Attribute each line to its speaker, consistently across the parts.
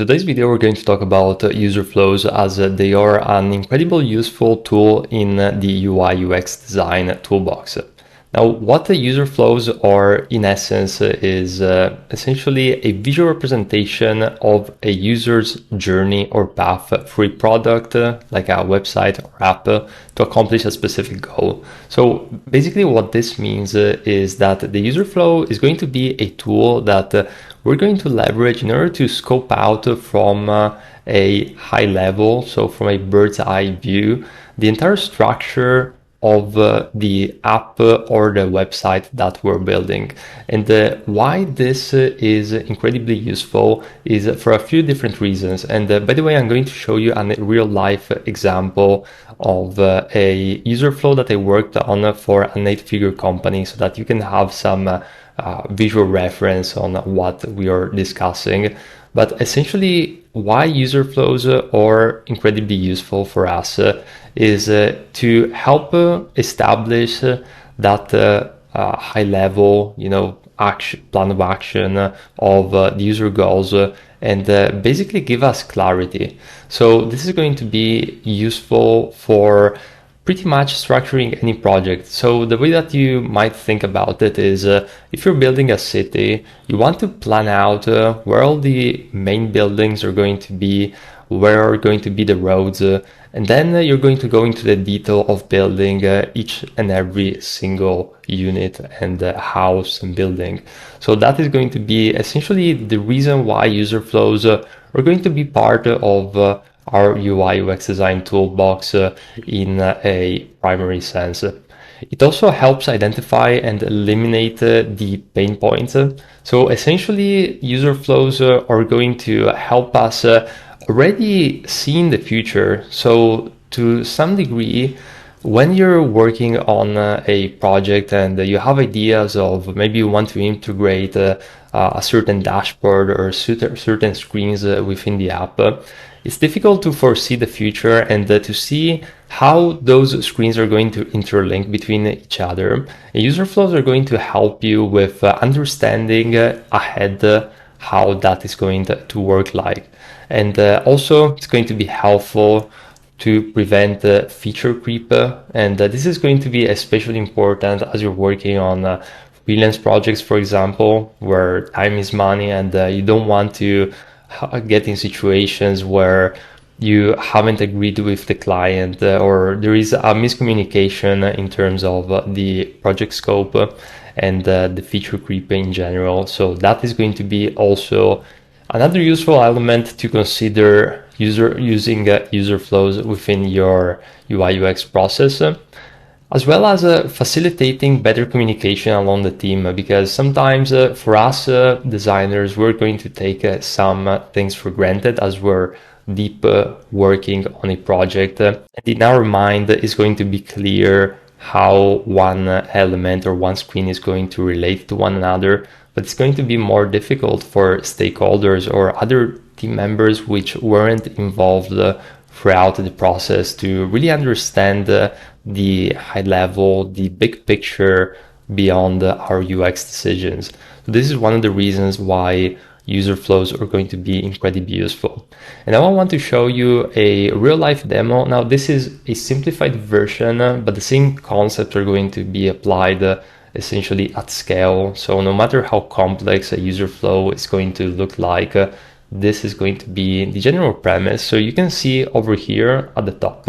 Speaker 1: Today's video, we're going to talk about user flows as they are an incredibly useful tool in the UI UX design toolbox. Now, what the user flows are in essence is essentially a visual representation of a user's journey or path through a product like a website or app to accomplish a specific goal. So basically what this means is that the user flow is going to be a tool that we're going to leverage in order to scope out from a high level, so from a bird's eye view, the entire structure of the app or the website that we're building. And why this is incredibly useful is for a few different reasons. And by the way, I'm going to show you a real life example of a user flow that I worked on for an 8-figure company so that you can have some visual reference on what we are discussing. But essentially, why user flows are incredibly useful for us is to help establish that high level, plan of action of the user goals and basically give us clarity. So this is going to be useful for pretty much structuring any project. So the way that you might think about it is if you're building a city, you want to plan out where all the main buildings are going to be, where are going to be the roads, and then you're going to go into the detail of building each and every single unit and house and building. So that is going to be essentially the reason why user flows are going to be part of our UI UX design toolbox in a primary sense. It also helps identify and eliminate the pain points. So essentially, user flows are going to help us already see in the future. So to some degree, when you're working on a project and you have ideas of maybe you want to integrate a certain dashboard or certain screens within the app, it's difficult to foresee the future and to see how those screens are going to interlink between each other. And user flows are going to help you with understanding ahead how that is going to work like. And also it's going to be helpful to prevent feature creep. And this is going to be especially important as you're working on freelance projects, for example, where time is money and you don't want to get in situations where you haven't agreed with the client or there is a miscommunication in terms of the project scope and the feature creep in general. So that is going to be also another useful element to consider using user flows within your UI UX process, as well as facilitating better communication along the team, because sometimes for us designers, we're going to take some things for granted as we're deep working on a project. And in our mind is going to be clear how one element or one screen is going to relate to one another, but it's going to be more difficult for stakeholders or other team members which weren't involved throughout the process to really understand the high level, the big picture beyond our UX decisions. So this is one of the reasons why user flows are going to be incredibly useful. And now I want to show you a real life demo. Now this is a simplified version, but the same concepts are going to be applied essentially at scale. So no matter how complex a user flow is going to look like, this is going to be the general premise. So you can see over here at the top,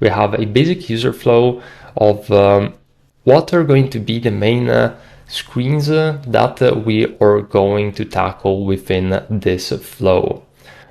Speaker 1: we have a basic user flow of what are going to be the main screens that we are going to tackle within this flow.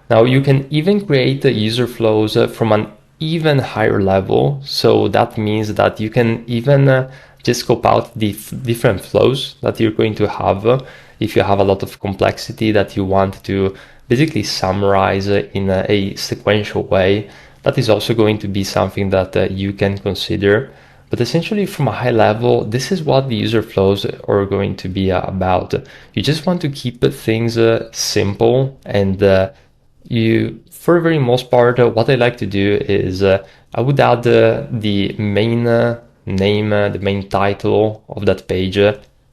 Speaker 1: Now you can even create user flows from an even higher level. So that means that you can even just scope out the different flows that you're going to have if you have a lot of complexity that you want to basically summarize in a sequential way. That is also going to be something that you can consider. But essentially from a high level, this is what the user flows are going to be about. You just want to keep things simple, and for the very most part, what I like to do is I would add the main name, the main title of that page,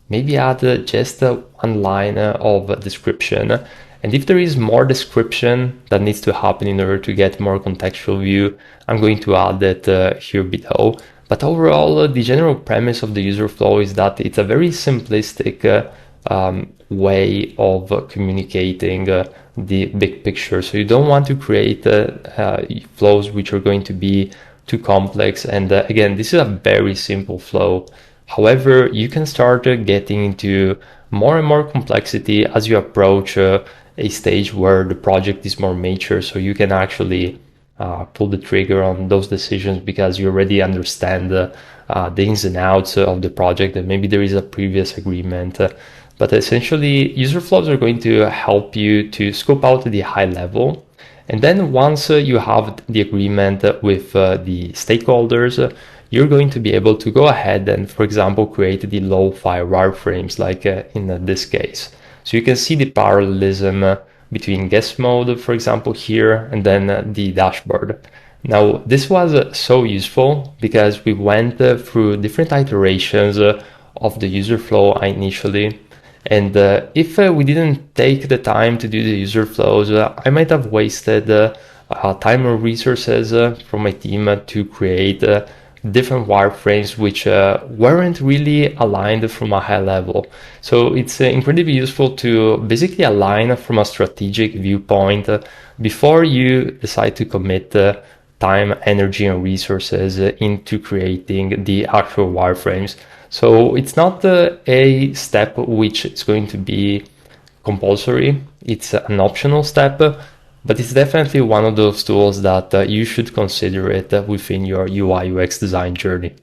Speaker 1: maybe add just one line of description. And if there is more description that needs to happen in order to get more contextual view, I'm going to add that here below. But overall, the general premise of the user flow is that it's a very simplistic way of communicating the big picture. So you don't want to create flows which are going to be too complex. And again, this is a very simple flow. However, you can start getting into more and more complexity as you approach a stage where the project is more mature. So you can actually pull the trigger on those decisions because you already understand the ins and outs of the project, and maybe there is a previous agreement. But essentially, user flows are going to help you to scope out the high level. And then once you have the agreement with the stakeholders, you're going to be able to go ahead and, for example, create the lo-fi wireframes like in this case. So you can see the parallelism between guest mode, for example, here, and then the dashboard. Now, this was so useful because we went through different iterations of the user flow initially. And if we didn't take the time to do the user flows, I might have wasted time or resources from my team to create different wireframes which weren't really aligned from a high level. So it's incredibly useful to basically align from a strategic viewpoint before you decide to commit time, energy, and resources into creating the actual wireframes. So it's not a step which is going to be compulsory. It's an optional step, but it's definitely one of those tools that you should consider it within your UI UX design journey.